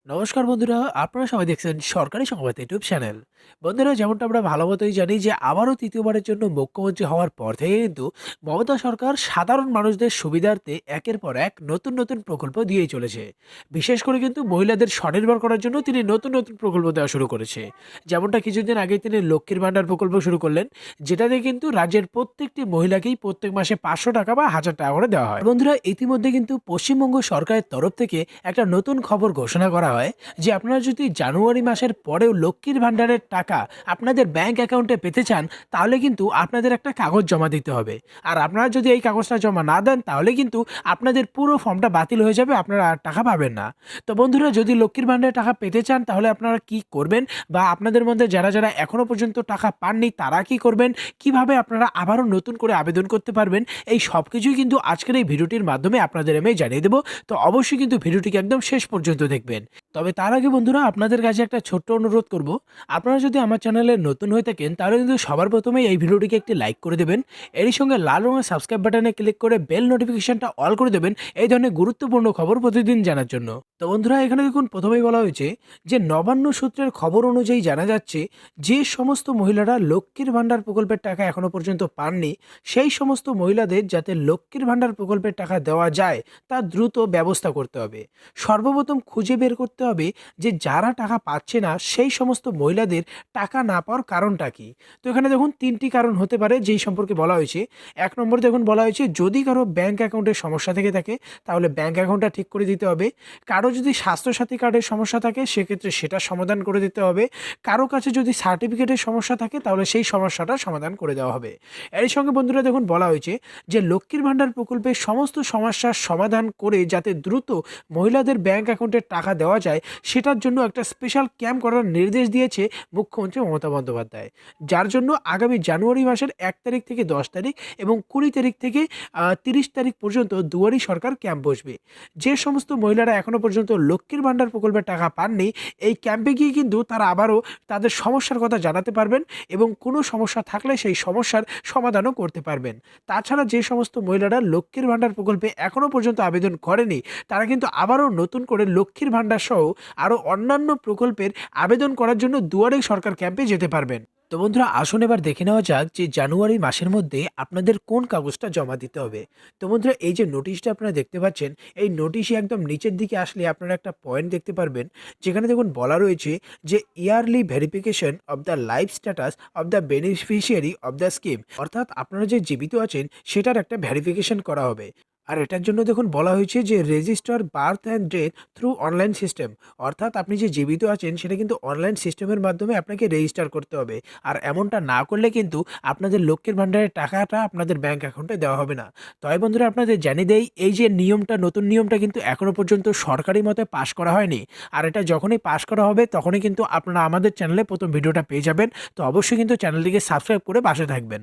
নমস্কার বন্ধুরা, আপনারা সবাই দেখছেন সরকারি সংবাদ ইউটিউব চ্যানেল। বন্ধুরা, যেমনটা আমরা ভালো মতোই জানি যে আবারও তৃতীয়বারের জন্য মুখ্যমন্ত্রী হওয়ার পর থেকে কিন্তু মমতা সরকার সাধারণ মানুষদের সুবিধার্থে একের পর এক নতুন নতুন প্রকল্প দিয়েই চলেছে। বিশেষ করে কিন্তু মহিলাদের স্বনির্ভর করার জন্য তিনি নতুন নতুন প্রকল্প দেওয়া শুরু করেছে। যেমনটা কিছুদিন আগে তিনি লক্ষ্মীর ভাণ্ডার প্রকল্প শুরু করলেন, যেটাতে কিন্তু রাজ্যের প্রত্যেকটি মহিলাকেই প্রত্যেক মাসে 500 টাকা বা 1000 টাকা করে দেওয়া হয়। বন্ধুরা, ইতিমধ্যে কিন্তু পশ্চিমবঙ্গ সরকারের তরফ থেকে একটা নতুন খবর ঘোষণা করা হয় যে আপনারা যদি জানুয়ারি মাসের পরেও লক্ষ্মীর ভাণ্ডারের টাকা আপনাদের ব্যাংক অ্যাকাউন্টে পেতে চান, তাহলে কিন্তু আপনাদের একটা কাগজ জমা দিতে হবে। আর আপনারা যদি এই কাগজটা জমা না দেন, তাহলে কিন্তু আপনাদের পুরো ফর্মটা বাতিল হয়ে যাবে, আপনারা আর টাকা পাবেন না। তো বন্ধুরা, যদি লক্ষ্মীর ভাণ্ডারের টাকা পেতে চান, তাহলে আপনারা কি করবেন, বা আপনাদের মধ্যে যারা যারা এখনো পর্যন্ত টাকা পাননি তারা কি করবেন, কিভাবে আপনারা আবারও নতুন করে আবেদন করতে পারবেন, এই সব কিছুই কিন্তু আজকের এই ভিডিওটির মাধ্যমে আপনাদের আমি জানিয়ে দেবো। তো অবশ্যই কিন্তু ভিডিওটিকে একদম শেষ পর্যন্ত দেখবেন। তবে তার আগে বন্ধুরা, আপনাদের কাছে একটা ছোট্ট অনুরোধ করব। আপনারা যদি আমার চ্যানেলে নতুন হয়ে থাকেন, তাহলে কিন্তু সবার প্রথমেই এই ভিডিওটিকে একটি লাইক করে দেবেন। এরই সঙ্গে লাল রঙের সাবস্ক্রাইব বাটনে ক্লিক করে বেল নোটিফিকেশনটা অল করে দেবেন, এই ধরনের গুরুত্বপূর্ণ খবর প্রতিদিন জানার জন্য। তো বন্ধুরা, এখানে দেখুন প্রথমেই বলা হয়েছে যে নবান্ন সূত্রের খবর অনুযায়ী জানা যাচ্ছে যে সমস্ত মহিলারা লক্ষ্মীর ভাণ্ডার প্রকল্পের টাকা এখনো পর্যন্ত পাননি, সেই সমস্ত মহিলাদের যাতে লক্ষ্মীর ভাণ্ডার প্রকল্পের টাকা দেওয়া যায় তা দ্রুত ব্যবস্থা করতে হবে। সর্বপ্রথম খুঁজে বের করতে হবে যে যারা টাকা পাচ্ছে না সেই সমস্ত মহিলাদের টাকা না পাওয়ার কারণটা কি। তো এখানে দেখুন তিনটি কারণ হতে পারে যেই সম্পর্কে বলা হয়েছে। এক নম্বরে দেখুন বলা হয়েছে যদি কারো ব্যাংক অ্যাকাউন্টের সমস্যা থেকে থাকে, তাহলে ব্যাংক অ্যাকাউন্টটা ঠিক করে দিতে হবে। কারো যদি স্বাস্থ্যসাথী কার্ডের সমস্যা থাকে, সেক্ষেত্রে সেটা সমাধান করে দিতে হবে। কারো কাছে যদি সার্টিফিকেটের সমস্যা থাকে, তাহলে সেই সমস্যাটা সমাধান করে দেওয়া হবে। এর সঙ্গে বন্ধুরা দেখুন বলা হয়েছে যে লক্ষ্মীর ভাণ্ডার প্রকল্পের সমস্ত সমস্যার সমাধান করে যাতে দ্রুত মহিলাদের ব্যাংক অ্যাকাউন্টে টাকা দেওয়া যায়, সেটার জন্য একটা স্পেশাল ক্যাম্প করার নির্দেশ দিয়েছে মুখ্যমন্ত্রী মমতা বন্দ্যোপাধ্যায়। যার জন্য আগামী জানুয়ারি মাসের 1 তারিখ থেকে 10 তারিখ এবং 20 তারিখ থেকে 30 তারিখ পর্যন্ত দুয়ারি সরকার ক্যাম্প বসবে। যে সমস্ত মহিলারা এখনো পর্যন্ত লক্ষ্মীর ভাণ্ডার প্রকল্পের টাকা পাননি, এই ক্যাম্পে গিয়ে কিন্তু তারা আবারও তাদের সমস্যার কথা জানাতে পারবেন এবং কোনো সমস্যা থাকলে সেই সমস্যার সমাধানও করতে পারবেন। তাছাড়া যে সমস্ত মহিলারা লক্ষ্মীর ভাণ্ডার প্রকল্পে এখনো পর্যন্ত আবেদন করেনি, তারা কিন্তু আবারও নতুন করে লক্ষ্মীর ভাণ্ডার সহ আরও অন্যান্য প্রকল্পের আবেদন করার জন্য দুয়ারে সরকার ক্যাম্পে যেতে পারবেন। তো বন্ধুরা, আসুন এবার দেখে নেওয়া যাক যে জানুয়ারি মাসের মধ্যে আপনাদের কোন কাগজটা জমা দিতে হবে। তো বন্ধুরা, এই যে নোটিশটা আপনারা দেখতে পাচ্ছেন, এই নোটিশে একদম নিচের দিকে আসলে আপনারা একটা পয়েন্ট দেখতে পারবেন, যেখানে দেখুন বলা রয়েছে যে yearly verification of the life status of the beneficiary of the scheme, অর্থাৎ আপনারা যে জীবিত আছেন সেটার একটা ভেরিফিকেশন করা হবে। আর এটার জন্য দেখুন বলা হয়েছে যে register birth and death through online system, অর্থাৎ আপনি যে জীবিত আছেন সেটা কিন্তু অনলাইন সিস্টেমের মাধ্যমে আপনাকে রেজিস্টার করতে হবে। আর এমনটা না করলে কিন্তু আপনাদের লক্ষ্মীর ভাণ্ডারের টাকাটা আপনাদের ব্যাংক অ্যাকাউন্টে দেওয়া হবে না। তবে বন্ধুরা, আপনাদের জানিয়ে দেই, এই যে নিয়মটা, নতুন নিয়মটা কিন্তু এখনো পর্যন্ত সরকারি মতে পাশ করা হয়নি। আর এটা যখনই পাশ করা হবে তখনই কিন্তু আপনারা আমাদের চ্যানেলে প্রথম ভিডিওটা পেয়ে যাবেন। তো অবশ্যই কিন্তু চ্যানেলটিকে সাবস্ক্রাইব করে পাশে থাকবেন।